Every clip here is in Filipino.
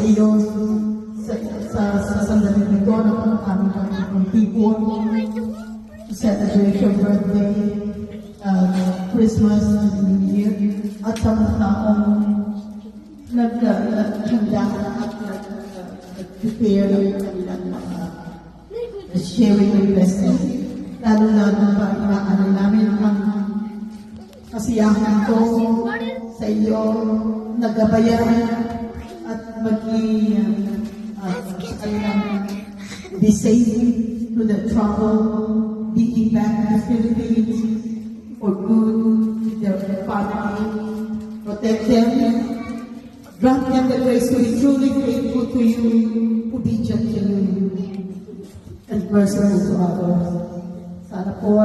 iyo sa sandaling ito ng aming people to celebrate your birthday, Christmas, and New Year, at sa mga taong naghanda at nag-prepare ng kanilang mga sharing and blessing. Lalo-lalo pa inaano namin ang kasiyahan ko sa iyo, nagabayan at maging be safe to the trouble, being back in the Philippines for good, their family, protect them, grant them the grace to be truly faithful to you, obedient to you, and merciful to others. Sana po,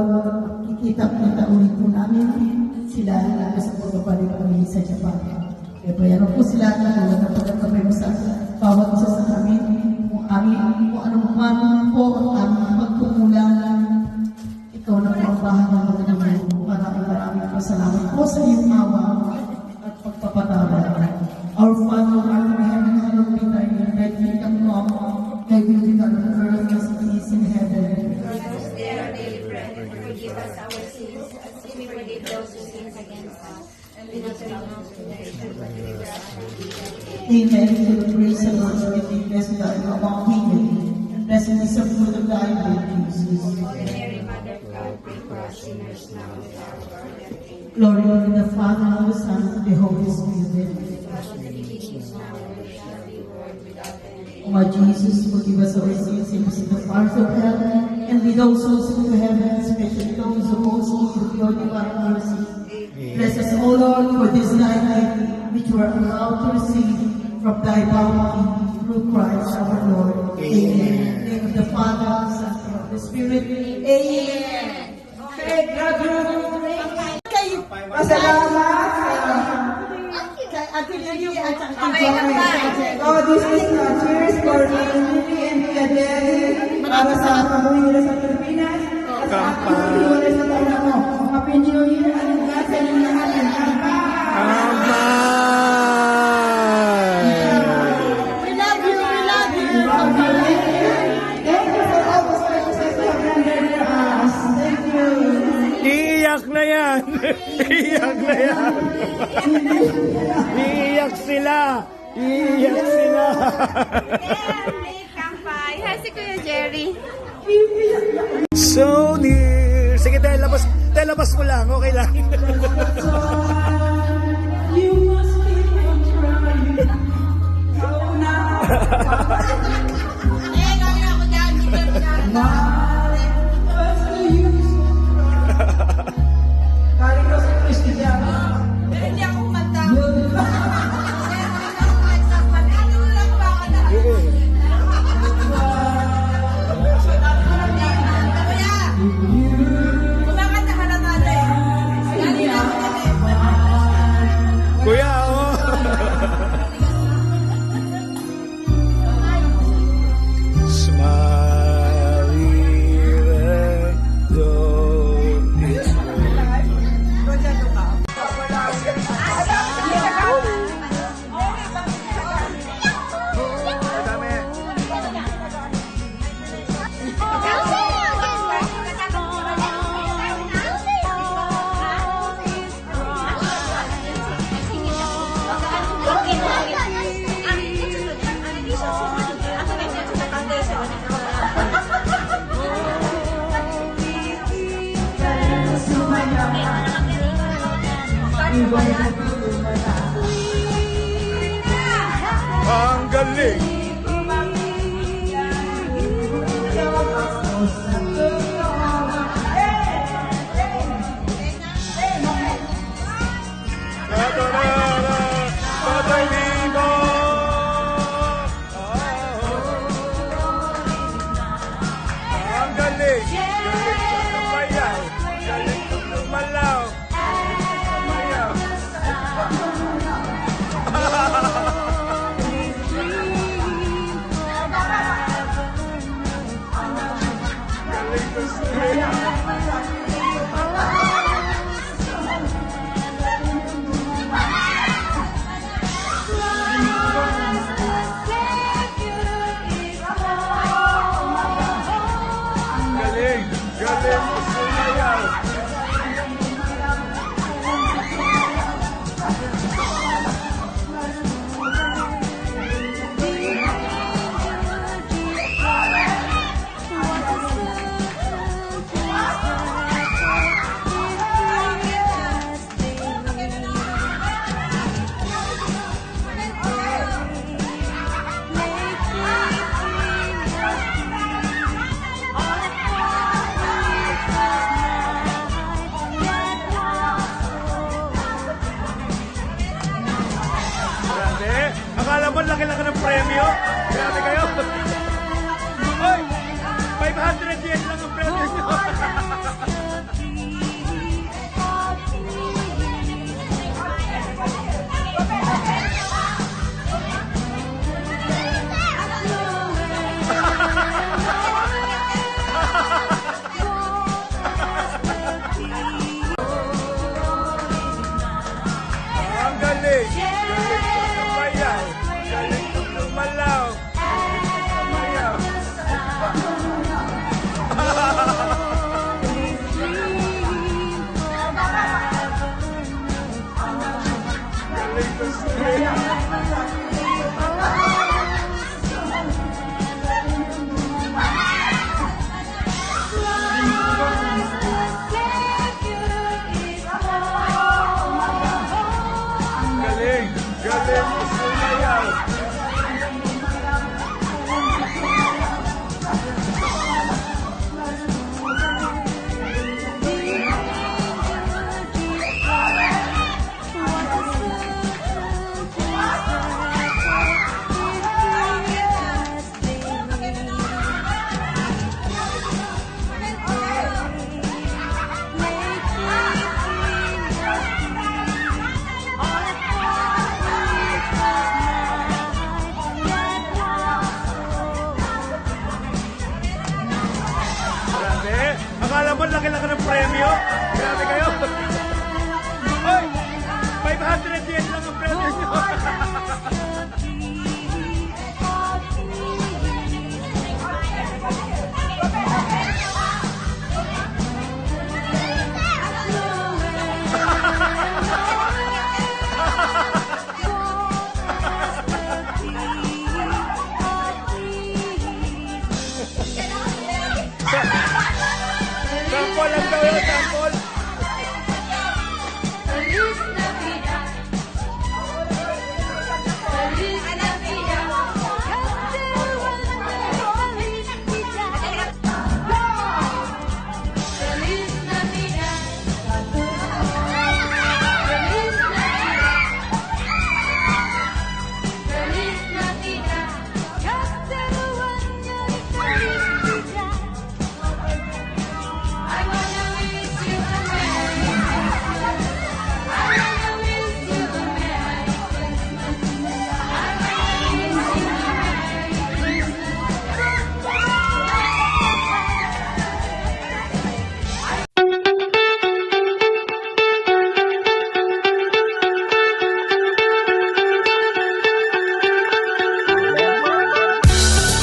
kikita-kita ulit po namin sila na sa pagbabalik kami sa Japan. Kaya bayaran po sila na wala na pagkakabay mo sa bawat isa sa amin. Kung ano man po ang aming pagkukulang, ikaw na po ang bahala ng mga maraming pasalamat po sa iyong awa at pagpapatawad. Our Father, art in heaven, hallowed be thy name. Thy kingdom come, thy will be done on earth as it is in heaven. Give us our daily bread, and forgive us our sins, as we forgive those who sin against us. And lead us not into temptation, but deliver us from evil. Amen. To the praise of the Lord, we bless thy among women, and blessed is the fruit of thy womb, Jesus. Holy Mary, Mother of God, pray for us sinners now and at the hour of our death. Amen. Glory to the Father, and the Son, and the Holy Spirit. As in the beginning, is now, and ever shall be, world without end. O my Jesus, forgive us our sins, save us in the fires of hell, and lead all souls into heaven, especially those who most need of your divine mercy. Bless us, O Lord, for this thy gift, which we are allowed to receive from thy bounty through Christ our Lord. Amen. In the name of the Father, Son, and of the Spirit. Amen. Okay, graduate. Pasalamat Kay Ate Lily at Ate Okay, Joy. oh, this is cheers for Lily and Adele para sa pamumuhay nila sa Pilipinas at sa ating pamumuhay sa taon mo. Happy New Year at God sa inyong lahat ng We love you, we love you. Thank you for all the services you have rendered for us. Thank you. Iiyak na yan! Iiyak na yan! Iiyak sila! Iiyak sila! Kampay. Hi, si Kuya Jerry. So near! Sige, labas mo lang. Okay lang. You must keep on trying. Oh, now. What's the use of trying? Kali ko sa Kristiyano. Hindi ako kumanta. Kumakanta ka na natin. Kuya, oh! Smile, though it's ang galing! Tatay Nino! Ang galing! Galing ng lumayaw! Galing ng lumalaw! Lumayaw! naman, laki-laki ng premyo. Grabe kayo. Hoy, 500 yen lang ang premyo nyo.